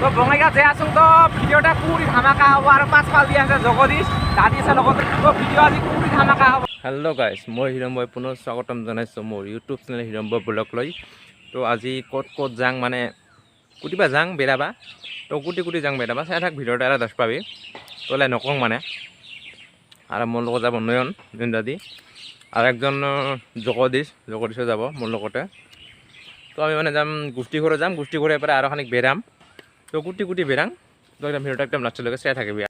তো বঙাইগাঁও যাই আছো তো ভিডিওটা পুরি ধামাকা হব আর পাঁচফাল দিয়ে আছে জগদীশ দাদি আছে লগতে তো ভিডিও আজি পুরি ধামাকা হব। হেল্ল' গাইজ, মই হিৰম্বই পুনৰ স্বাগতম জনাইছোঁ মোৰ ইউটিউব চেনেল হিৰম্ব ব্লগ লৈ। তো আজি ক'ত যাং মানে কুটিবা যাং বেৰাবা, তো কুটি যাং বেৰাবা চাই থাক ভিডিঅ'টা এটা দছ পাবি তোলাই নকওঁ মানে। আৰু মোৰ লগত যাব নয়ন দাদি আৰু একজন জগদীশো যাব মোৰ লগতে। তো আমি মানে যাম গোষ্ঠী ঘৰত যাম, গোষ্ঠী ঘৰে পৰা আৰু খানিক বেৰাম। তো কুটি বেৰাং তো একদম ভিডিঅ'টা একদম লাষ্টলৈকে চাই থাকিবি।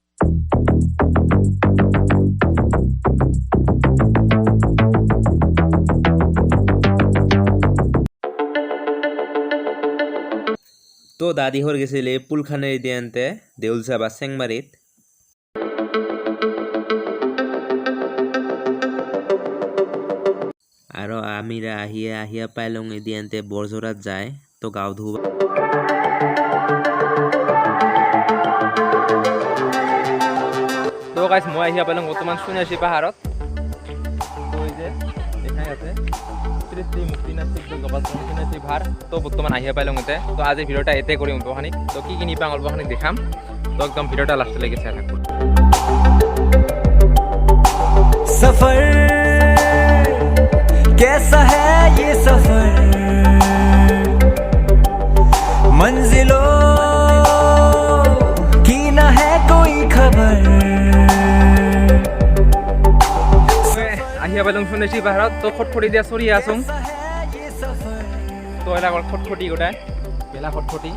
তো দাদি হর গেছিল পুলখানের দিয়ে আনতে দেউলসা বা চেংমারিত। আৰু আমিরা আহিয়া পাইলং এদিয়ে আনতে বৰজোৰাত যায়। তো গাঁও ধুব তো গাইছ মই আহিয়া পাইলং বৰ্তমান সন্যাসী পাহাৰত। তো এই যে দেখাই আছে শ্রী মুক্তিনাথ সন্যাসী ভার। তো বর্তমান আহিয়া পাইলং এতে। তো আজি ভিডিওটা এতে করি অল্পখানিক, তো কি নিপাং অল্পখানিক দেখাম। তো একদম ভিডিওটা লাস্টলৈকে চাই থাকো। सफर कैसा है ये सफर, मंजिलों की न है कोई खबर। আহিয়া পাইলং সন্যাসী পাহাৰত। তো খটখটি দিয়া চৰি আছোং। তো এলাকৰ খটখটি গোটাই বেলা খটখটি।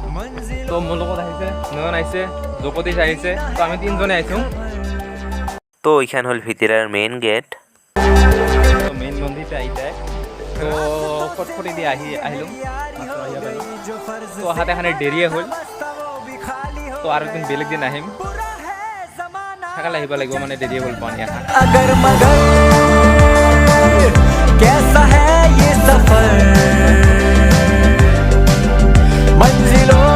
তো মোৰ লগত আহিছে নয়ন আহিছে জগদীশ আহিছে। তো আমি তিনজনে আহিছোঁ। তো এইখান হল ভিতরের মেইন গেট। তো মেইন মন্দিরটা এইটাই। তো খটখটি দিয়ে আহিলোঁ মাত্ৰ আহিয়া পাইলোঁ। তো অহাতে খানি দেৰিয়ে হ'ল। তো আৰু একদিন বেলেগ দিন আহিম, থাকালে আহিব লাগিব মানে দেৰিয়ে হ'ল পানী আহা। अगर मगर कैसा है ये सफर, मंजिलों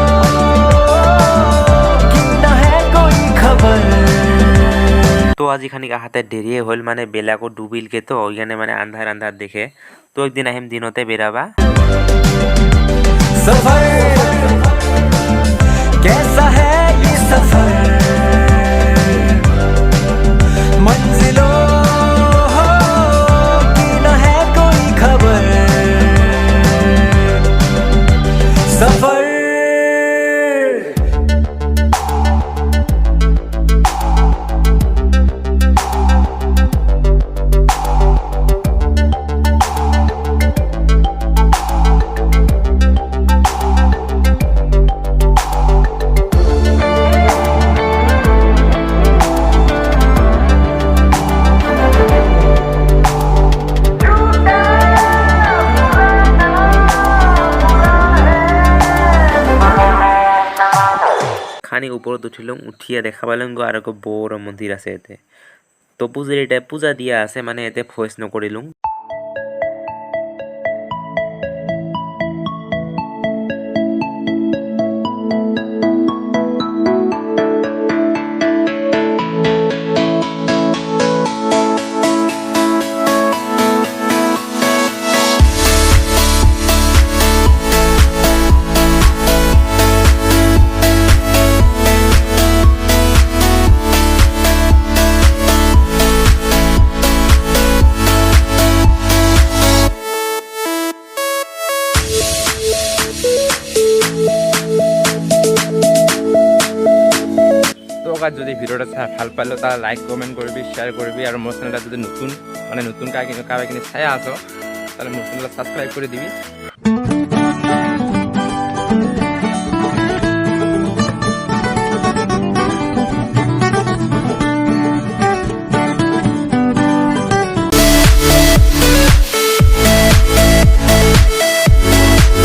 की न है कोई खबर। তো আজি খানিক আহাতে দেরিয়ে হল মানে বেলাকো ডুবিলকে, তো ওইখানে মানে আন্ধার দেখে। তো একদিন আহিম দিনতে বেরাবা। सफर कैसा है ये सफर, मंजिलों की न है कोई खबर। सफर খানি উপরত উঠিলং, উঠিয়া দেখা পাইলং গো আর বড় মন্দির আছে এতে। তো পূজারিটা পূজা দিয়া আছে মানে এতে ভয়েস নকরিলুং। যদি ভিডিওটা ভাল পালে তাহলে লাইক কমেন্ট করবি, শেয়ার করবি। আর মোর চ্যানেলটা যদি নতুন কারা কিনে চাই আছো তাহলে মোর চ্যানেলটা সাবস্ক্রাইব করে দিবি।